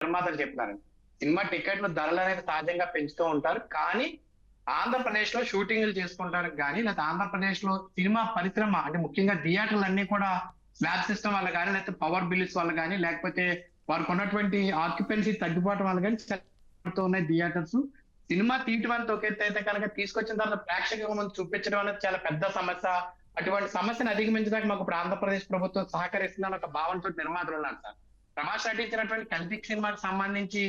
నిర్మాతలు చెప్తున్నారు. సినిమా టికెట్ల ధరలు అనేది సహజంగా పెంచుతూ ఉంటారు. కానీ ఆంధ్రప్రదేశ్ లో షూటింగ్లు చేసుకుంటానికి గానీ, లేకపోతే ఆంధ్రప్రదేశ్ లో సినిమా పరిశ్రమ అంటే ముఖ్యంగా థియేటర్లన్నీ కూడా స్లాబ్ సిస్టమ్ వల్ల గానీ, లేకపోతే పవర్ బిల్స్ వల్ల గానీ, లేకపోతే వారికి ఉన్నటువంటి ఆక్యుపెన్సీ తగ్గిపోవటం వల్ల గానీ పడుతూ ఉన్నాయి థియేటర్స్. సినిమా తీయటం అనేది ఒక ఎత్తు అయితే కనుక తీసుకొచ్చిన తర్వాత ప్రేక్షకుల ముందు చూపించడం అనేది చాలా పెద్ద సమస్య. అటువంటి సమస్యను అధిగమించడానికి మాకు ఇప్పుడు ఆంధ్రప్రదేశ్ ప్రభుత్వం సహకరిస్తుందని ఒక భావనతో నిర్మాతలు ఉన్నారు సార్. ప్రభాస్ నటించినటువంటి 'కల్కి' సినిమాకి సంబంధించి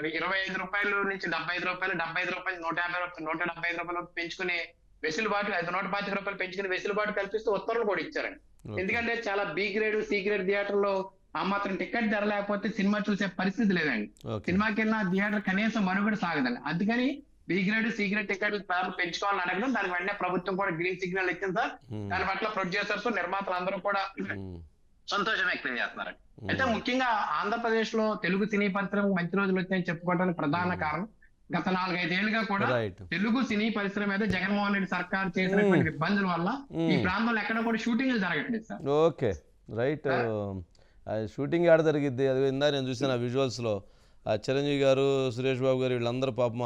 రూ. 25 నుంచి రూ. 75, రూ. 75, రూ. 150, రూ. 175 వరకు పెంచుకుని వెసులుబాటు అది రూ. 125 పెంచుకుని వెసులుబాటు కల్పిస్తూ ఉత్తర్వులు కూడా ఇచ్చారండి. ఓకే. ఎందుకంటే చాలా బి గ్రేడ్, సి గ్రేడ్ థియేటర్‌లో ఆ మాత్రం టికెట్ ధర లేకపోతే సినిమా చూసే పరిస్థితి లేదండి. ఓకే. సినిమాకెళ్ళిన థియేటర్ కనీసం మనుగడ సాగదండి. అందుకని బి గ్రేడ్, సి గ్రేడ్ టికెట్ల ధరలు పెంచుకోవాలని అడగడం, దానికి వెంటనే ప్రభుత్వం కూడా గ్రీన్ సిగ్నల్ ఇచ్చింది సార్. దాని పట్ల ప్రొడ్యూసర్స్, నిర్మాతలు అందరూ కూడా సంతోషం వ్యక్తం చేస్తున్నారండి. అయితే ముఖ్యంగా ఆంధ్రప్రదేశ్ లో తెలుగు సినీ పరిశ్రమ మంచి రోజులు వచ్చాయని చెప్పుకోవడానికి ప్రధాన కారణం గత 4-5 ఏళ్లుగా కూడా రైట్. తెలుగు సినీ పరిశ్రమ మీద జగన్మోహన్ రెడ్డి సర్కార్ చేసినటువంటి ఇబ్బందుల వల్ల ఈ ప్రాంతంలో ఎక్కడ కూడా షూటింగ్లు జరగట్లేదు సార్. Okay right. షూటింగ్ ఆడ జరిగిద్ది. అది ఇందా నేను చూసాను ఆ విజువల్స్లో. చిరంజీవి గారు, సురేష్ బాబు గారు వీళ్ళందరూ పాపం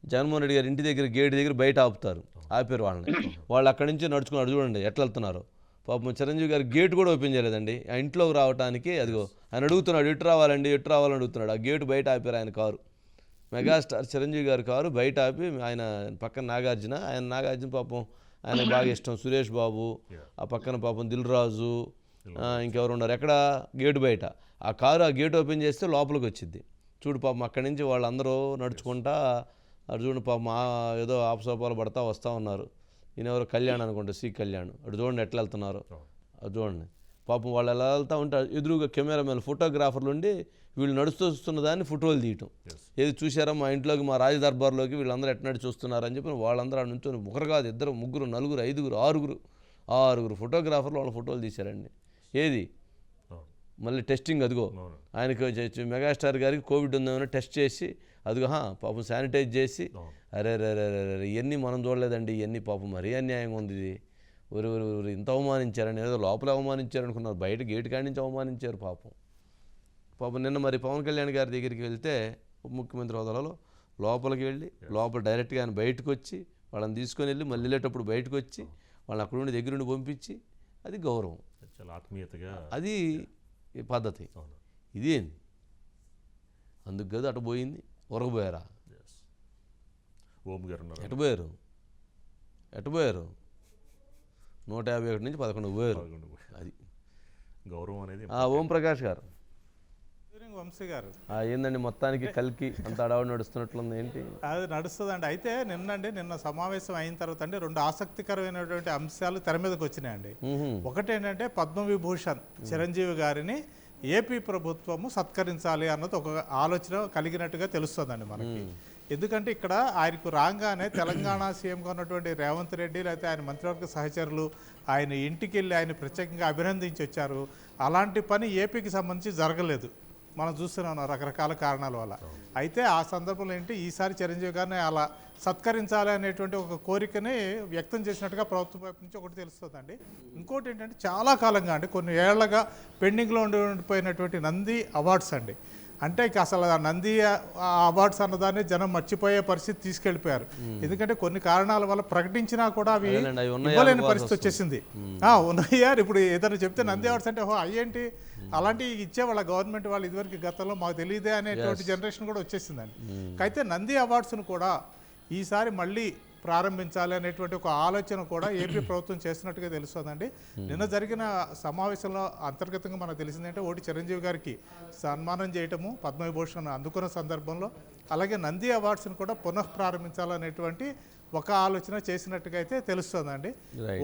జగన్మోహన్ రెడ్డి గారి ఇంటి దగ్గర గేట్ దగ్గర బయట ఆపుతారు. ఆపారు వాళ్ళని. వాళ్ళు అక్కడి నుంచి నడుచుకుని చూడండి ఎట్లా వెళ్తున్నారు. పాపం చిరంజీవి గారు గేట్ కూడా ఓపెన్ చేయలేదండి. ఆ ఇంట్లోకి రావడానికి అదిగో ఆయన అడుగుతున్నాడు, ఎటు రావాలండి, ఎటు రావాలని అడుగుతున్నాడు. ఆ గేటు బయట ఆపారు ఆయన కారు. మెగాస్టార్ చిరంజీవి గారి కారు బయట ఆపి ఆయన పక్కన నాగార్జున పాపం ఆయనకు బాగా ఇష్టం సురేష్ బాబు, ఆ పక్కన పాపం దిల్ రాజు, ఇంకెవరు ఉన్నారు ఎక్కడ గేటు బయట. ఆ కారు ఆ గేట్ ఓపెన్ చేస్తే లోపలికి వచ్చింది. చూడు పాపం అక్కడి నుంచి వాళ్ళందరూ నడుచుకుంటా అటు చూడండి పాపం ఏదో ఆపసోపాలు పడతా వస్తూ ఉన్నారు. ఈయన ఎవరు కళ్యాణ్ అనుకుంటా, సి కళ్యాణ్. అటు చూడండి ఎట్లా వెళ్తున్నారు. అది చూడండి పాపం వాళ్ళు ఎలా వెళ్తూ ఉంటే ఎదురుగా కెమెరామెన్ ఫోటోగ్రాఫర్లు ఉండి వీళ్ళు నడుస్తూ వస్తున్న దాన్ని ఫోటోలు తీయటం. ఏది చూసారా మా ఇంట్లోకి, మా రాజదర్బార్లోకి వీళ్ళందరూ ఎట్లా చూస్తున్నారని చెప్పి వాళ్ళందరూ ఆ నుంచి ఒకరు కాదు, ఇద్దరు, ముగ్గురు, నలుగురు, ఐదుగురు, ఆరుగురు ఫోటోగ్రాఫర్లు వాళ్ళ ఫోటోలు తీశారండి. ఏది మళ్ళీ టెస్టింగ్ అదిగో ఆయనకి మెగాస్టార్ గారికి కోవిడ్ ఉందేమో టెస్ట్ చేసి అదిగో పాపం శానిటైజ్ చేసి అరే ఇవన్నీ మనం చూడలేదండి, ఇవన్నీ పాపం మరీ అన్యాయంగా ఉంది. ఇది ఊరు ఇంత అవమానించారని, ఏదో లోపల అవమానించారనుకున్నారు, బయట గేటు కాడి నుంచి అవమానించారు పాపం. నిన్న మరి పవన్ కళ్యాణ్ గారి దగ్గరికి వెళ్తే ముఖ్యమంత్రి హోదాలో లోపలికి వెళ్ళి లోపల డైరెక్ట్గా ఆయన బయటకు వచ్చి వాళ్ళని తీసుకొని వెళ్ళి మళ్ళీ వెళ్ళేటప్పుడు బయటకు వచ్చి వాళ్ళని అక్కడ నుండి దగ్గరుండి పంపించి అది గౌరవం, చాలా ఆత్మీయతగా, అది పద్ధతి. ఇదేంది అందుకు కదా అటు పోయింది. ఉరగబోయారా? ఓం గారు ఎటు పోయారు 151 నుంచి 11 పోయారు. అది గౌరవం అనేది. ఓం ప్రకాష్ గారు వంశీ గారు ఏందండి మొత్తానికి కల్కి అంత అడవాడు నడుస్తున్నట్లుంది, ఏంటి అది నడుస్తుందండి. అయితే నిన్న సమావేశం అయిన తర్వాత అండి 2 ఆసక్తికరమైనటువంటి అంశాలు తెర మీదకి వచ్చినాయండి. ఒకటి ఏంటంటే పద్మవిభూషణ్ చిరంజీవి గారిని ఏపీ ప్రభుత్వము సత్కరించాలి అన్నది ఒక ఆలోచన కలిగినట్టుగా తెలుస్తుందండి మనకి. ఎందుకంటే ఇక్కడ ఆయనకు రాగానే తెలంగాణ సీఎంగా ఉన్నటువంటి రేవంత్ రెడ్డి లేకపోతే ఆయన మంత్రివర్గ సహచరులు ఆయన ఇంటికి వెళ్ళి ఆయన ప్రత్యేకంగా అభినందించి వచ్చారు. అలాంటి పని ఏపీకి సంబంధించి జరగలేదు, మనం చూస్తున్నాం రకరకాల కారణాల వల్ల. అయితే ఆ సందర్భంలో ఏంటి ఈసారి చిరంజీవి గారిని అలా సత్కరించాలి అనేటువంటి ఒక కోరికని వ్యక్తం చేసినట్టుగా ప్రభుత్వం వైపు నుంచి ఒకటి తెలుస్తుందండి. ఇంకోటి ఏంటంటే చాలా కాలంగా అంటే కొన్ని ఏళ్లగా పెండింగ్లో ఉండిపోయినటువంటి నంది అవార్డ్స్ అండి. అంటే ఇక అసలు ఆ నంది అవార్డ్స్ అన్నదాన్ని జనం మర్చిపోయే పరిస్థితి తీసుకెళ్ళిపోయారు. ఎందుకంటే కొన్ని కారణాల వల్ల ప్రకటించినా కూడా అవి ఇవ్వలేని పరిస్థితి వచ్చేసింది. ఉన్నాయా ఇప్పుడు ఏదైనా చెప్తే నంది అవార్డ్స్ అంటే అయ్యేంటి అలాంటివి ఇచ్చేవాళ్ళ గవర్నమెంట్ వాళ్ళు ఇదివరకు గతంలో మాకు తెలియదే అనేటువంటి జనరేషన్ కూడా వచ్చేసిందండి. అయితే నంది అవార్డ్స్ను కూడా ఈసారి మళ్ళీ ప్రారంభించాలి అనేటువంటి ఒక ఆలోచన కూడా ఏపీ ప్రభుత్వం చేస్తున్నట్టుగా తెలుస్తుందండి. నిన్న జరిగిన సమావేశంలో అంతర్గతంగా మనకు తెలిసిందంటే ఒకటి చిరంజీవి గారికి సన్మానం చేయటము, పద్మవిభూషణ్ అందుకున్న సందర్భంలో, అలాగే నంది అవార్డ్స్ని కూడా పునఃప్రారంభించాలనేటువంటి ఒక ఆలోచన చేసినట్టుగా అయితే తెలుస్తుందండి.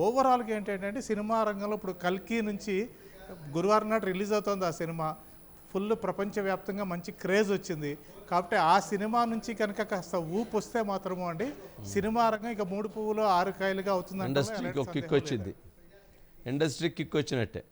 ఓవరాల్గా ఏంటంటే సినిమా రంగంలో ఇప్పుడు కల్కి నుంచి గురువారం నాడు రిలీజ్ అవుతుంది ఆ సినిమా. ఫుల్ ప్రపంచవ్యాప్తంగా మంచి క్రేజ్ వచ్చింది. కాబట్టి ఆ సినిమా నుంచి కనుక కాస్త ఊపు వస్తే మాత్రము అండి సినిమా రంగం ఇక 3 పువ్వులు 6 కాయలుగా అవుతుందంటే ఇండస్ట్రీకి కిక్ వచ్చింది, ఇండస్ట్రీకి కిక్ వచ్చినట్టే.